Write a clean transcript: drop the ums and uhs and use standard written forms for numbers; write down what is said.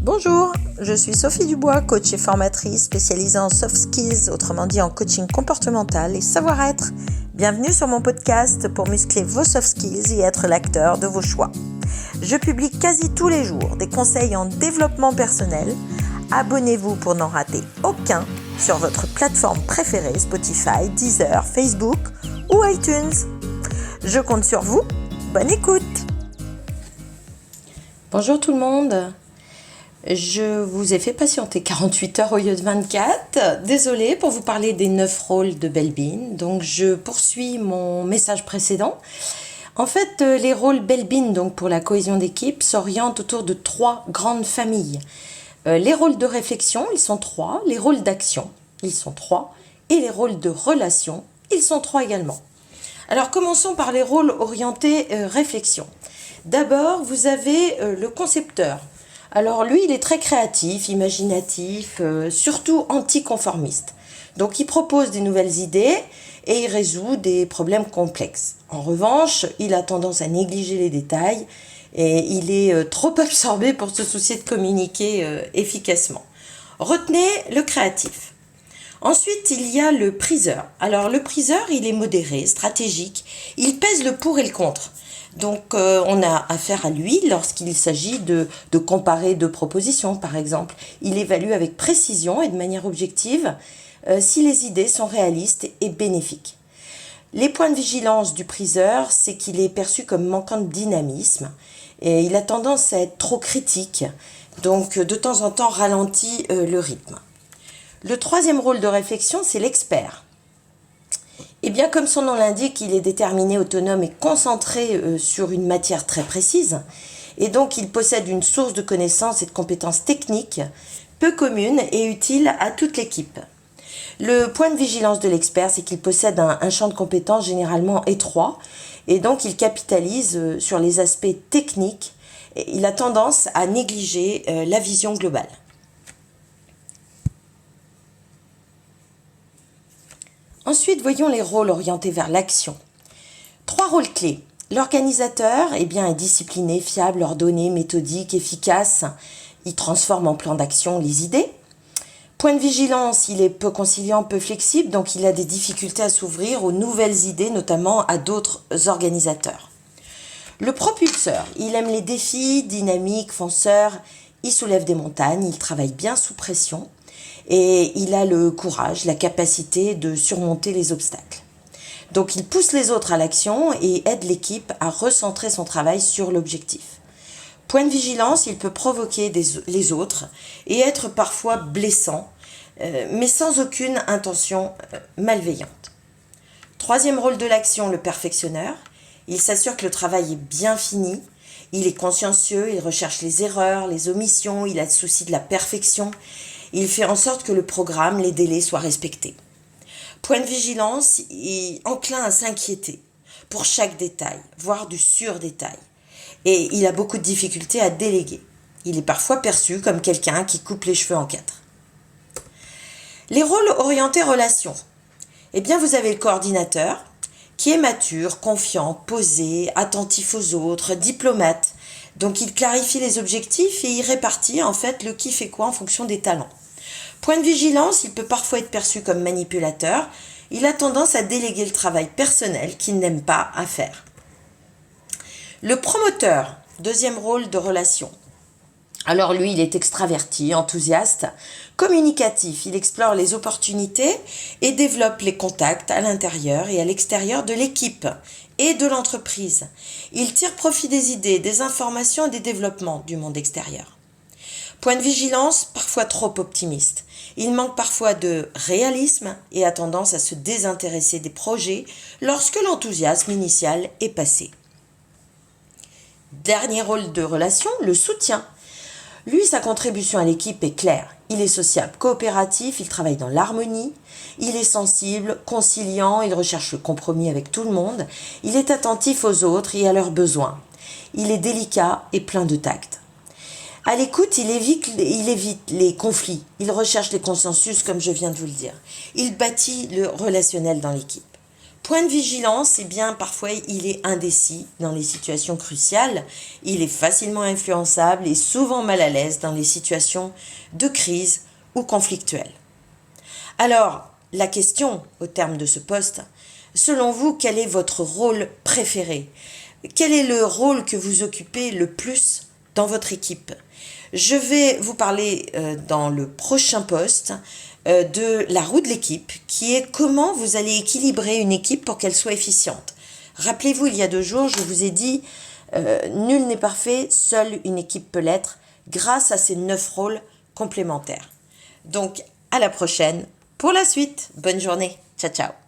Bonjour, je suis Sophie Dubois, coach et formatrice spécialisée en soft skills, autrement dit en coaching comportemental et savoir-être. Bienvenue sur mon podcast pour muscler vos soft skills et être l'acteur de vos choix. Je publie quasi tous les jours des conseils en développement personnel. Abonnez-vous pour n'en rater aucun sur votre plateforme préférée, Spotify, Deezer, Facebook ou iTunes. Je compte sur vous. Bonne écoute. Bonjour tout le monde. Je vous ai fait patienter 48 heures au lieu de 24. Désolée pour vous parler des 9 rôles de Belbin. Donc je poursuis mon message précédent. En fait, les rôles Belbin, donc pour la cohésion d'équipe, s'orientent autour de 3 grandes familles. Les rôles de réflexion, ils sont 3. Les rôles d'action, ils sont 3. Et les rôles de relation, ils sont 3 également. Alors commençons par les rôles orientés réflexion. D'abord, vous avez le concepteur. Alors lui, il est très créatif, imaginatif, surtout anticonformiste. Donc il propose des nouvelles idées et il résout des problèmes complexes. En revanche, il a tendance à négliger les détails et il est trop absorbé pour se soucier de communiquer efficacement. Retenez le créatif. Ensuite, il y a le priseur. Alors le priseur, il est modéré, stratégique, il pèse le pour et le contre. Donc on a affaire à lui lorsqu'il s'agit de comparer deux propositions par exemple. Il évalue avec précision et de manière objective si les idées sont réalistes et bénéfiques. Les points de vigilance du priseur, c'est qu'il est perçu comme manquant de dynamisme et il a tendance à être trop critique, donc de temps en temps ralentit le rythme. Le troisième rôle de réflexion, c'est l'expert. Et bien comme son nom l'indique, il est déterminé, autonome et concentré sur une matière très précise. Et donc il possède une source de connaissances et de compétences techniques peu communes et utiles à toute l'équipe. Le point de vigilance de l'expert, c'est qu'il possède un champ de compétences généralement étroit. Et donc il capitalise sur les aspects techniques. Et il a tendance à négliger la vision globale. Ensuite, voyons les rôles orientés vers l'action. 3 rôles clés. L'organisateur est discipliné, fiable, ordonné, méthodique, efficace. Il transforme en plan d'action les idées. Point de vigilance, il est peu conciliant, peu flexible, donc il a des difficultés à s'ouvrir aux nouvelles idées, notamment à d'autres organisateurs. Le propulseur, il aime les défis, dynamique, fonceur, il soulève des montagnes, il travaille bien sous pression. Et il a le courage, la capacité de surmonter les obstacles. Donc il pousse les autres à l'action et aide l'équipe à recentrer son travail sur l'objectif. Point de vigilance, il peut provoquer les autres et être parfois blessant, mais sans aucune intention malveillante. Troisième rôle de l'action, le perfectionneur. Il s'assure que le travail est bien fini. Il est consciencieux, il recherche les erreurs, les omissions, il a le souci de la perfection. Il fait en sorte que le programme, les délais soient respectés. Point de vigilance, il est enclin à s'inquiéter pour chaque détail, voire du sur-détail. Et il a beaucoup de difficultés à déléguer. Il est parfois perçu comme quelqu'un qui coupe les cheveux en 4. Les rôles orientés relations. Vous avez le coordinateur qui est mature, confiant, posé, attentif aux autres, diplomate. Donc il clarifie les objectifs et il répartit en fait le qui fait quoi en fonction des talents. Point de vigilance, il peut parfois être perçu comme manipulateur. Il a tendance à déléguer le travail personnel qu'il n'aime pas à faire. Le promoteur, deuxième rôle de relation. Alors lui, il est extraverti, enthousiaste, communicatif. Il explore les opportunités et développe les contacts à l'intérieur et à l'extérieur de l'équipe et de l'entreprise. Il tire profit des idées, des informations et des développements du monde extérieur. Point de vigilance, parfois trop optimiste. Il manque parfois de réalisme et a tendance à se désintéresser des projets lorsque l'enthousiasme initial est passé. Dernier rôle de relation, le soutien. Lui, sa contribution à l'équipe est claire. Il est sociable, coopératif, il travaille dans l'harmonie, il est sensible, conciliant, il recherche le compromis avec tout le monde, il est attentif aux autres et à leurs besoins. Il est délicat et plein de tact. À l'écoute, il évite les conflits, il recherche les consensus comme je viens de vous le dire. Il bâtit le relationnel dans l'équipe. Point de vigilance, eh bien parfois il est indécis dans les situations cruciales, il est facilement influençable et souvent mal à l'aise dans les situations de crise ou conflictuelles. Alors, la question au terme de ce poste, selon vous, quel est votre rôle préféré? Quel est le rôle que vous occupez le plus dans votre équipe? Je vais vous parler dans le prochain poste de la roue de l'équipe, qui est comment vous allez équilibrer une équipe pour qu'elle soit efficiente. Rappelez-vous, il y a 2 jours, je vous ai dit, nul n'est parfait, seule une équipe peut l'être, grâce à ces 9 rôles complémentaires. Donc, à la prochaine pour la suite. Bonne journée. Ciao, ciao.